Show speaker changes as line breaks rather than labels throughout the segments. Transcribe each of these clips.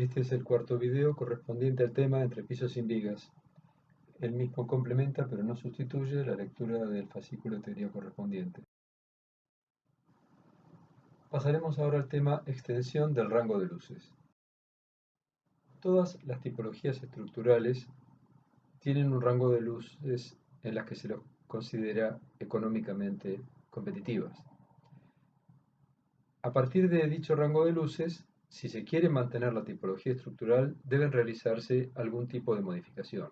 Este es el cuarto video correspondiente al tema Entrepisos sin vigas. El mismo complementa pero no sustituye la lectura del fascículo de teoría correspondiente. Pasaremos ahora al tema extensión del rango de luces. Todas las tipologías estructurales tienen un rango de luces en las que se los considera económicamente competitivas. A partir de dicho rango de luces, si se quiere mantener la tipología estructural, deben realizarse algún tipo de modificación.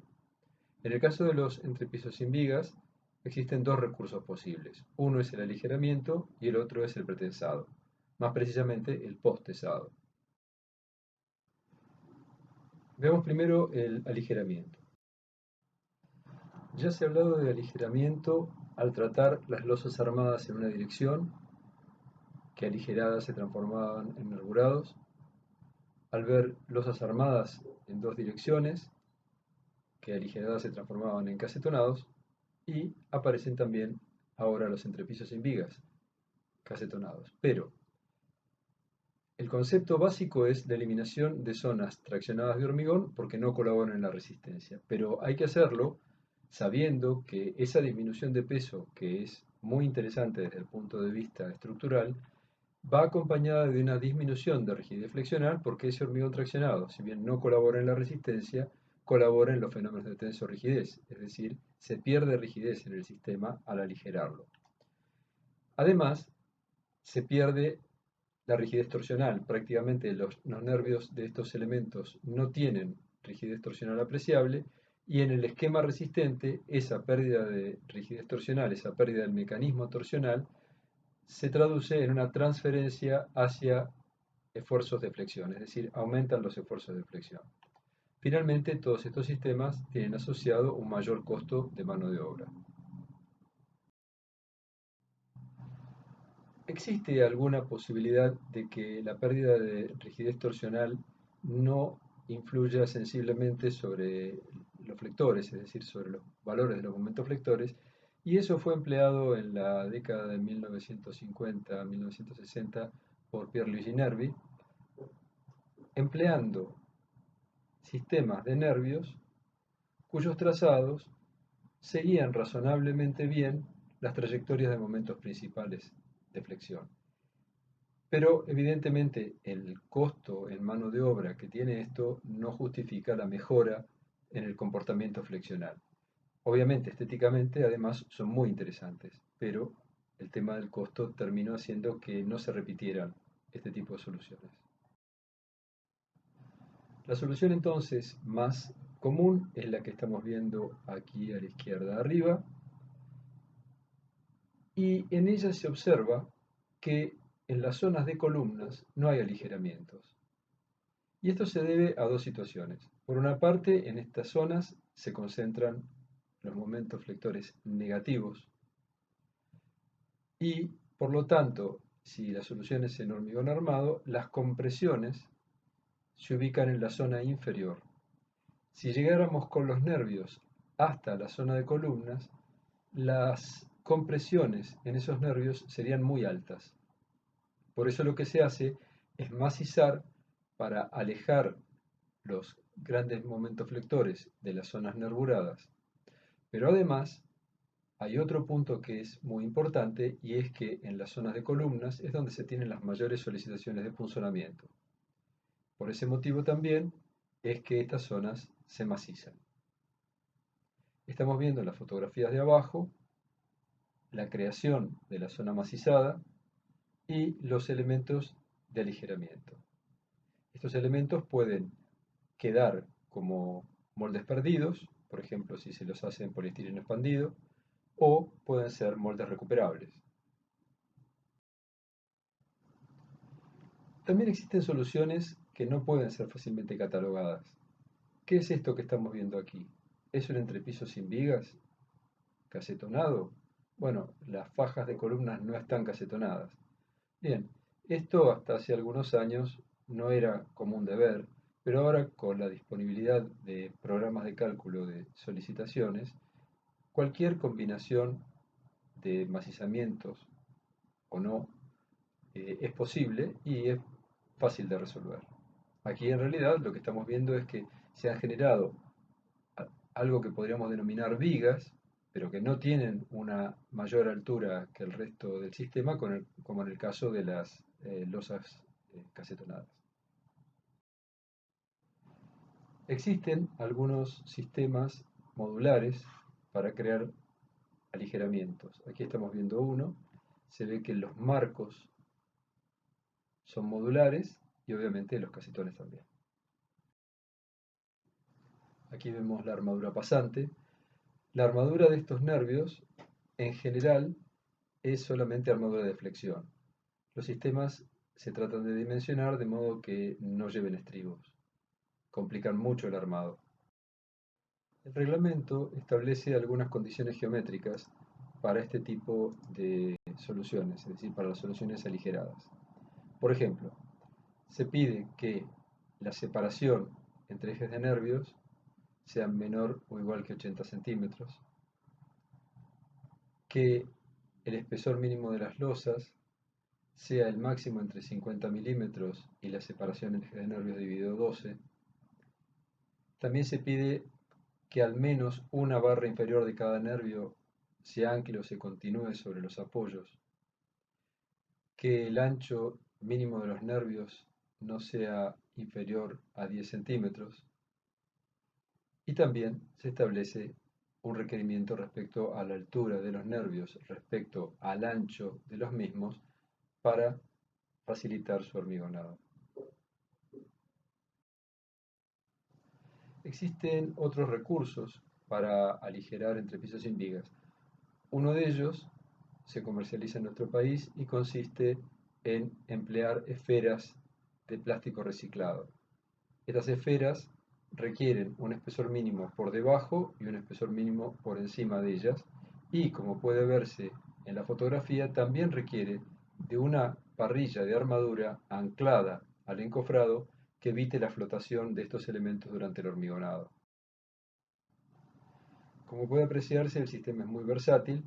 En el caso de los entrepisos sin vigas, existen dos recursos posibles. Uno es el aligeramiento y el otro es el pretensado, más precisamente el posttesado. Veamos primero el aligeramiento. Ya se ha hablado de aligeramiento al tratar las losas armadas en una dirección, que aligeradas se transformaban en arburados, al ver losas armadas en dos direcciones, que aligeradas se transformaban en casetonados, y aparecen también ahora los entrepisos sin vigas, casetonados. Pero el concepto básico es la eliminación de zonas traccionadas de hormigón porque no colaboran en la resistencia. Pero hay que hacerlo sabiendo que esa disminución de peso, que es muy interesante desde el punto de vista estructural, va acompañada de una disminución de rigidez flexional porque ese hormigón traccionado, si bien no colabora en la resistencia, colabora en los fenómenos de tensorrigidez, es decir, se pierde rigidez en el sistema al aligerarlo. Además, se pierde la rigidez torsional. Prácticamente los nervios de estos elementos no tienen rigidez torsional apreciable y en el esquema resistente esa pérdida de rigidez torsional, esa pérdida del mecanismo torsional, se traduce en una transferencia hacia esfuerzos de flexión, es decir, aumentan los esfuerzos de flexión. Finalmente, todos estos sistemas tienen asociado un mayor costo de mano de obra. ¿Existe alguna posibilidad de que la pérdida de rigidez torsional no influya sensiblemente sobre los flectores, es decir, sobre los valores de los momentos flectores? Y eso fue empleado en la década de 1950-1960 por Pierluigi Nervi, empleando sistemas de nervios cuyos trazados seguían razonablemente bien las trayectorias de momentos principales de flexión. Pero evidentemente el costo en mano de obra que tiene esto no justifica la mejora en el comportamiento flexional. Obviamente, estéticamente, además, son muy interesantes, pero el tema del costo terminó haciendo que no se repitieran este tipo de soluciones. La solución entonces más común es la que estamos viendo aquí a la izquierda arriba, y en ella se observa que en las zonas de columnas no hay aligeramientos. Y esto se debe a dos situaciones. Por una parte, en estas zonas se concentran los momentos flectores negativos y, por lo tanto, si la solución es en hormigón armado, las compresiones se ubican en la zona inferior. Si llegáramos con los nervios hasta la zona de columnas, las compresiones en esos nervios serían muy altas. Por eso lo que se hace es macizar para alejar los grandes momentos flectores de las zonas nervuradas. Pero además hay otro punto que es muy importante y es que en las zonas de columnas es donde se tienen las mayores solicitaciones de punzonamiento. Por ese motivo también es que estas zonas se macizan. Estamos viendo en las fotografías de abajo la creación de la zona macizada y los elementos de aligeramiento. Estos elementos pueden quedar como moldes perdidos, por ejemplo si se los hace en poliestireno expandido, o pueden ser moldes recuperables. También existen soluciones que no pueden ser fácilmente catalogadas. ¿Qué es esto que estamos viendo aquí? ¿Es un entrepiso sin vigas? ¿Casetonado? Bueno, las fajas de columnas no están casetonadas. Bien, esto hasta hace algunos años no era común de ver, pero ahora con la disponibilidad de programas de cálculo de solicitaciones, cualquier combinación de macizamientos o no es posible y es fácil de resolver. Aquí en realidad lo que estamos viendo es que se han generado algo que podríamos denominar vigas, pero que no tienen una mayor altura que el resto del sistema, como en el caso de las losas casetonadas. Existen algunos sistemas modulares para crear aligeramientos. Aquí estamos viendo uno. Se ve que los marcos son modulares y obviamente los casetones también. Aquí vemos la armadura pasante. La armadura de estos nervios, en general, es solamente armadura de flexión. Los sistemas se tratan de dimensionar de modo que no lleven estribos. Complican mucho el armado. El reglamento establece algunas condiciones geométricas para este tipo de soluciones, es decir, para las soluciones aligeradas. Por ejemplo, se pide que la separación entre ejes de nervios sea menor o igual que 80 centímetros, que el espesor mínimo de las losas sea el máximo entre 50 milímetros y la separación entre ejes de nervios dividido 12. También se pide que al menos una barra inferior de cada nervio se ancle o se continúe sobre los apoyos, que el ancho mínimo de los nervios no sea inferior a 10 centímetros, y también se establece un requerimiento respecto a la altura de los nervios respecto al ancho de los mismos para facilitar su hormigonado. Existen otros recursos para aligerar entrepisos sin vigas. Uno de ellos se comercializa en nuestro país y consiste en emplear esferas de plástico reciclado. Estas esferas requieren un espesor mínimo por debajo y un espesor mínimo por encima de ellas, y como puede verse en la fotografía, también requiere de una parrilla de armadura anclada al encofrado que evite la flotación de estos elementos durante el hormigonado. Como puede apreciarse, el sistema es muy versátil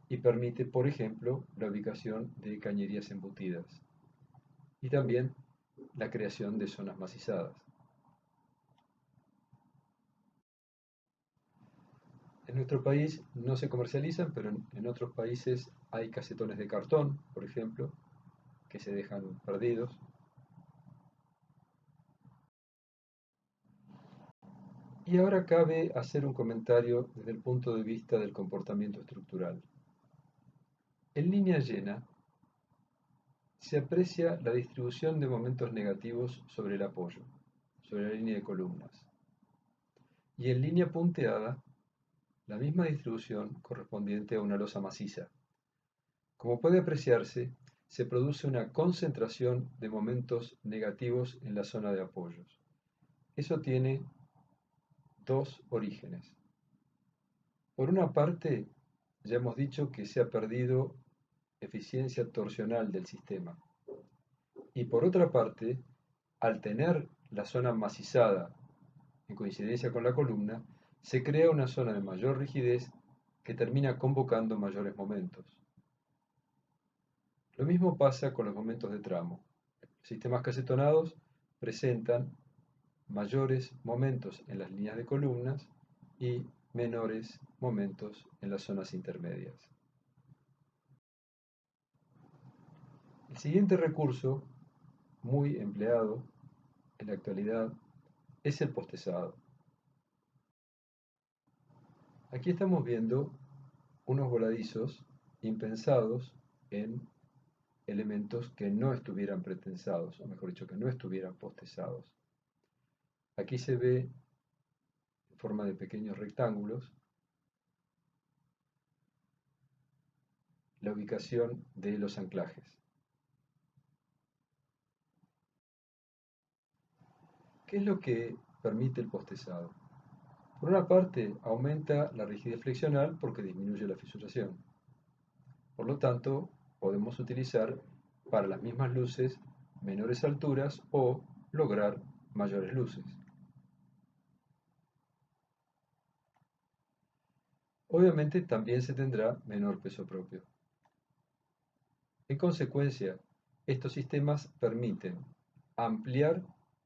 y permite, por ejemplo, la ubicación de cañerías embutidas y también la creación de zonas macizadas. En nuestro país no se comercializan, pero en otros países hay casetones de cartón, por ejemplo, que se dejan perdidos. Y ahora cabe hacer un comentario desde el punto de vista del comportamiento estructural. En línea llena se aprecia la distribución de momentos negativos sobre el apoyo, sobre la línea de columnas. Y en línea punteada, la misma distribución correspondiente a una losa maciza. Como puede apreciarse, se produce una concentración de momentos negativos en la zona de apoyos. Eso tiene dos orígenes. Por una parte, ya hemos dicho que se ha perdido eficiencia torsional del sistema. Y por otra parte, al tener la zona macizada en coincidencia con la columna, se crea una zona de mayor rigidez que termina convocando mayores momentos. Lo mismo pasa con los momentos de tramo. Sistemas casetonados presentan mayores momentos en las líneas de columnas y menores momentos en las zonas intermedias. El siguiente recurso, muy empleado en la actualidad, es el postezado. Aquí estamos viendo unos voladizos impensados en elementos que no estuvieran pretensados, o mejor dicho, que no estuvieran postezados. Aquí se ve en forma de pequeños rectángulos la ubicación de los anclajes. ¿Qué es lo que permite el postezado? Por una parte, aumenta la rigidez flexional porque disminuye la fisuración. Por lo tanto, podemos utilizar para las mismas luces menores alturas o lograr mayores luces. Obviamente también se tendrá menor peso propio. En consecuencia, estos sistemas permiten ampliar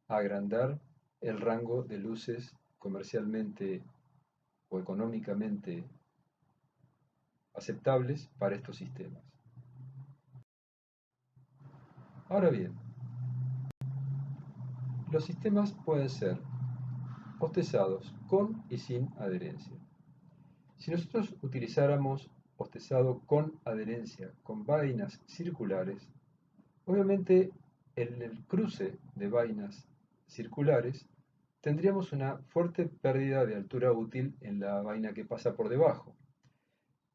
agrandar el rango de luces comercialmente o económicamente aceptables para estos sistemas. Ahora bien, los sistemas pueden ser postezados con y sin adherencia. Si nosotros utilizáramos postezado con adherencia con vainas circulares, obviamente en el cruce de vainas circulares tendríamos una fuerte pérdida de altura útil en la vaina que pasa por debajo.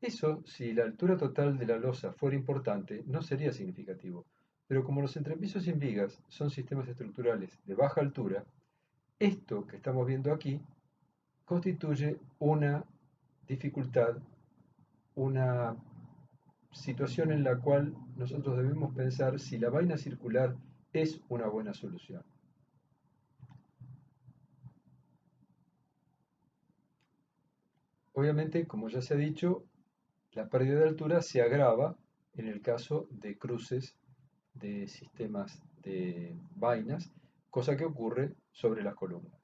Eso, si la altura total de la losa fuera importante, no sería significativo, pero como los entrepisos sin vigas son sistemas estructurales de baja altura, esto que estamos viendo aquí constituye una dificultad, una situación en la cual nosotros debemos pensar si la vaina circular es una buena solución. Obviamente, como ya se ha dicho, la pérdida de altura se agrava en el caso de cruces de sistemas de vainas, cosa que ocurre sobre las columnas.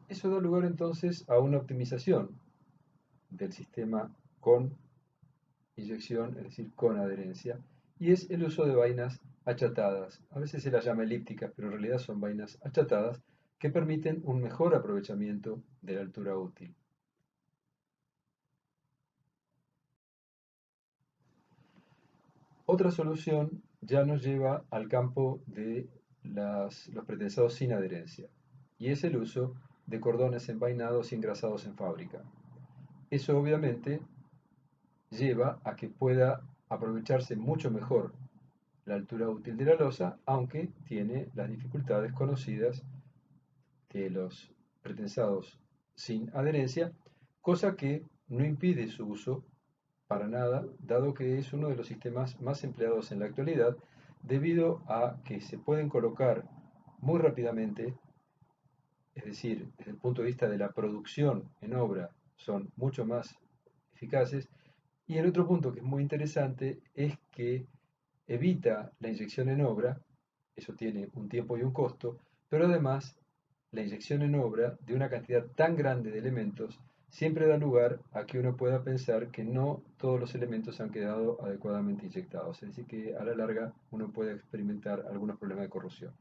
Eso da lugar entonces a una optimización del sistema con inyección, es decir, con adherencia, y es el uso de vainas achatadas. A veces se las llama elípticas, pero en realidad son vainas achatadas que permiten un mejor aprovechamiento de la altura útil. Otra solución ya nos lleva al campo de los pretensados sin adherencia, y es el uso de cordones envainados y engrasados en fábrica. Eso obviamente lleva a que pueda aprovecharse mucho mejor la altura útil de la losa, aunque tiene las dificultades conocidas de los pretensados sin adherencia, cosa que no impide su uso para nada, dado que es uno de los sistemas más empleados en la actualidad, debido a que se pueden colocar muy rápidamente, es decir, desde el punto de vista de la producción en obra, son mucho más eficaces. Y el otro punto que es muy interesante es que evita la inyección en obra, eso tiene un tiempo y un costo, pero además la inyección en obra de una cantidad tan grande de elementos siempre da lugar a que uno pueda pensar que no todos los elementos han quedado adecuadamente inyectados, es decir, que a la larga uno puede experimentar algunos problemas de corrosión.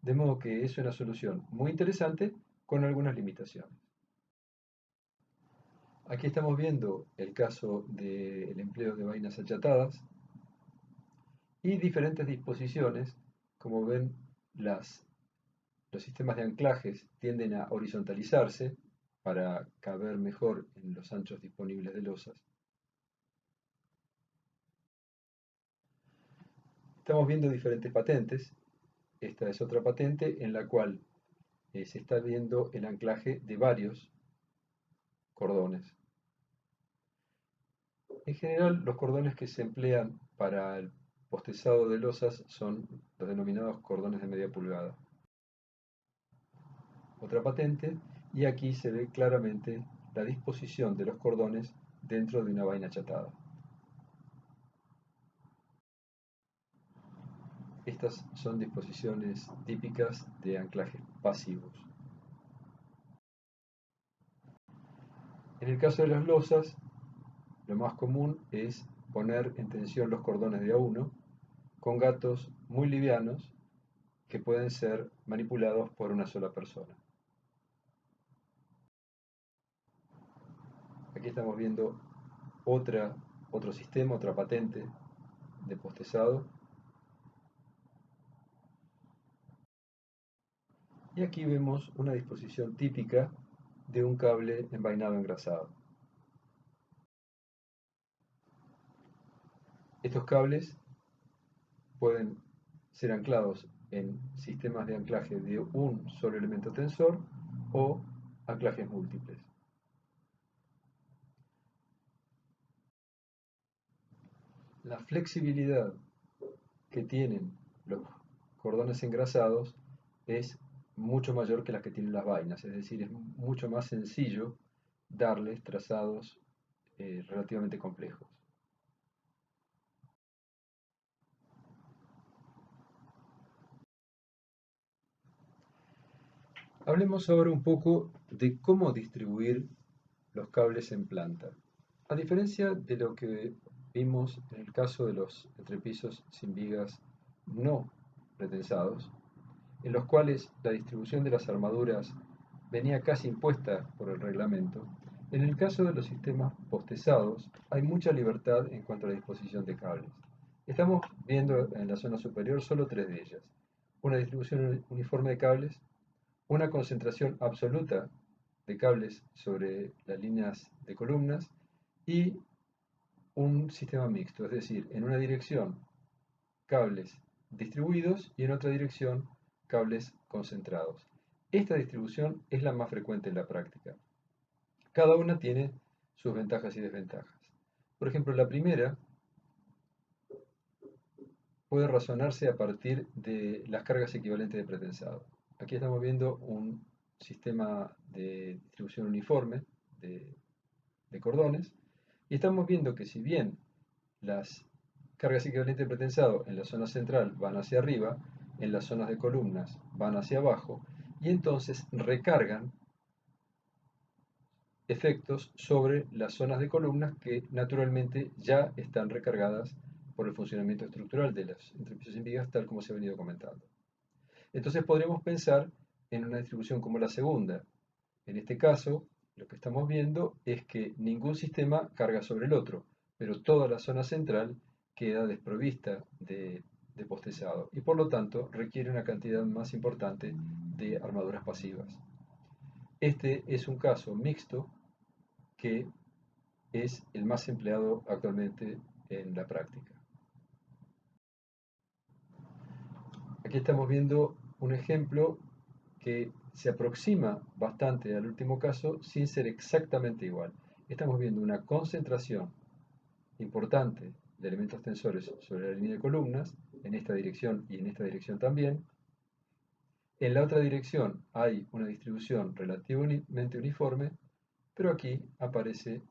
De modo que es una solución muy interesante con algunas limitaciones. Aquí estamos viendo el caso del empleo de vainas achatadas y diferentes disposiciones. Como ven, los sistemas de anclajes tienden a horizontalizarse para caber mejor en los anchos disponibles de losas. Estamos viendo diferentes patentes. Esta es otra patente en la cual se está viendo el anclaje de varios cordones. En general, los cordones que se emplean para el postezado de losas son los denominados cordones de media pulgada. Otra patente, y aquí se ve claramente la disposición de los cordones dentro de una vaina achatada. Estas son disposiciones típicas de anclajes pasivos. En el caso de las losas, lo más común es poner en tensión los cordones de A1 con gatos muy livianos que pueden ser manipulados por una sola persona. Aquí estamos viendo otro sistema, otra patente de postezado. Y aquí vemos una disposición típica de un cable envainado engrasado. Estos cables pueden ser anclados en sistemas de anclaje de un solo elemento tensor o anclajes múltiples. La flexibilidad que tienen los cordones engrasados es mucho mayor que las que tienen las vainas, es decir, es mucho más sencillo darles trazados relativamente complejos. Hablemos ahora un poco de cómo distribuir los cables en planta. A diferencia de lo que vimos en el caso de los entrepisos sin vigas no pretensados, en los cuales la distribución de las armaduras venía casi impuesta por el reglamento, en el caso de los sistemas postezados hay mucha libertad en cuanto a la disposición de cables. Estamos viendo en la zona superior solo tres de ellas. Una distribución uniforme de cables, una concentración absoluta de cables sobre las líneas de columnas y un sistema mixto, es decir, en una dirección cables distribuidos y en otra dirección cables concentrados. Esta distribución es la más frecuente en la práctica. Cada una tiene sus ventajas y desventajas. Por ejemplo, la primera puede razonarse a partir de las cargas equivalentes de pretensado. Aquí estamos viendo un sistema de distribución uniforme de, de cordones y estamos viendo que si bien las cargas equivalentes de pretensado en la zona central van hacia arriba, en las zonas de columnas van hacia abajo y entonces recargan efectos sobre las zonas de columnas que naturalmente ya están recargadas por el funcionamiento estructural de las entrepisos en vigas, tal como se ha venido comentando. Entonces podremos pensar en una distribución como la segunda. En este caso, lo que estamos viendo es que ningún sistema carga sobre el otro, pero toda la zona central queda desprovista de postezado y por lo tanto requiere una cantidad más importante de armaduras pasivas. Este es un caso mixto que es el más empleado actualmente en la práctica. Aquí estamos viendo un ejemplo que se aproxima bastante al último caso sin ser exactamente igual. Estamos viendo una concentración importante de elementos tensores sobre la línea de columnas, en esta dirección y en esta dirección también. En la otra dirección hay una distribución relativamente uniforme, pero aquí aparece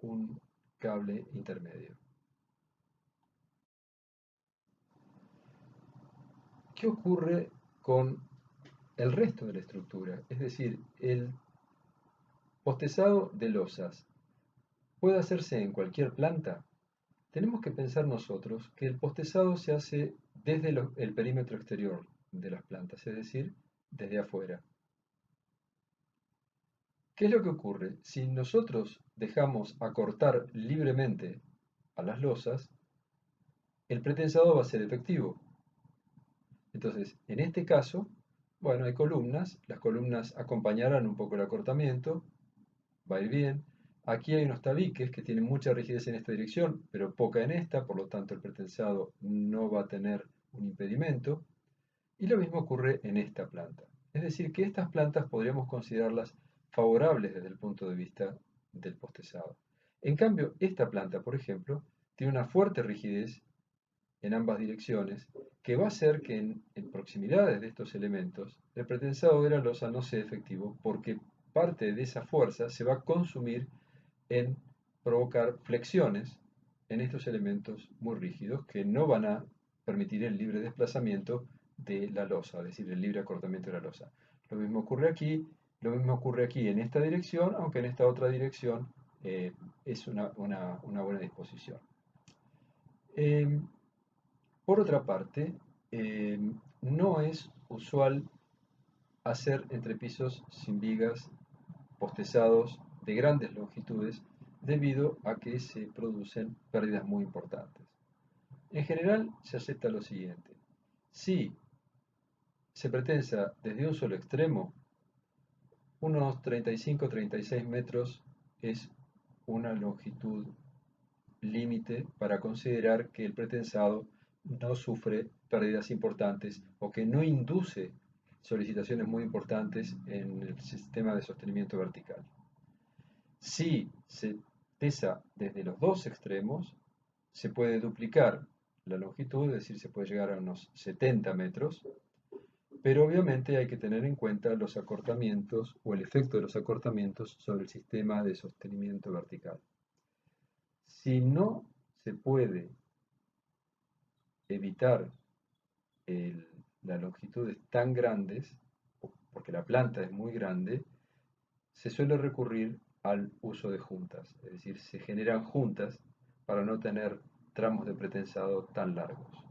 un cable intermedio. ¿Qué ocurre con el resto de la estructura? Es decir, el postezado de losas puede hacerse en cualquier planta. Tenemos que pensar nosotros que el postezado se hace desde el perímetro exterior de las plantas, es decir, desde afuera. ¿Qué es lo que ocurre? Si nosotros dejamos acortar libremente a las losas, el pretensado va a ser efectivo. Entonces, en este caso, bueno, hay columnas, las columnas acompañarán un poco el acortamiento, va a ir bien. Aquí hay unos tabiques que tienen mucha rigidez en esta dirección, pero poca en esta, por lo tanto el pretensado no va a tener un impedimento. Y lo mismo ocurre en esta planta. Es decir, que estas plantas podríamos considerarlas favorables desde el punto de vista del postezado. En cambio, esta planta, por ejemplo, tiene una fuerte rigidez en ambas direcciones, que va a hacer que en proximidades de estos elementos el pretensado de la losa no sea efectivo, porque parte de esa fuerza se va a consumir en provocar flexiones en estos elementos muy rígidos que no van a permitir el libre desplazamiento de la losa, es decir, el libre acortamiento de la losa. Lo mismo ocurre aquí, lo mismo ocurre aquí en esta dirección, aunque en esta otra dirección es una buena disposición. Eh, por otra parte, eh, no es usual hacer entrepisos sin vigas postezados de grandes longitudes debido a que se producen pérdidas muy importantes. En general se acepta lo siguiente: si se pretensa desde un solo extremo, unos 35-36 metros es una longitud límite para considerar que el pretensado no sufre pérdidas importantes o que no induce solicitaciones muy importantes en el sistema de sostenimiento vertical. Si se pesa desde los dos extremos, se puede duplicar la longitud, es decir, se puede llegar a unos 70 metros, pero obviamente hay que tener en cuenta los acortamientos o el efecto de los acortamientos sobre el sistema de sostenimiento vertical. Si no se puede evitar las longitudes tan grandes, porque la planta es muy grande, se suele recurrir al uso de juntas, es decir, se generan juntas para no tener tramos de pretensado tan largos.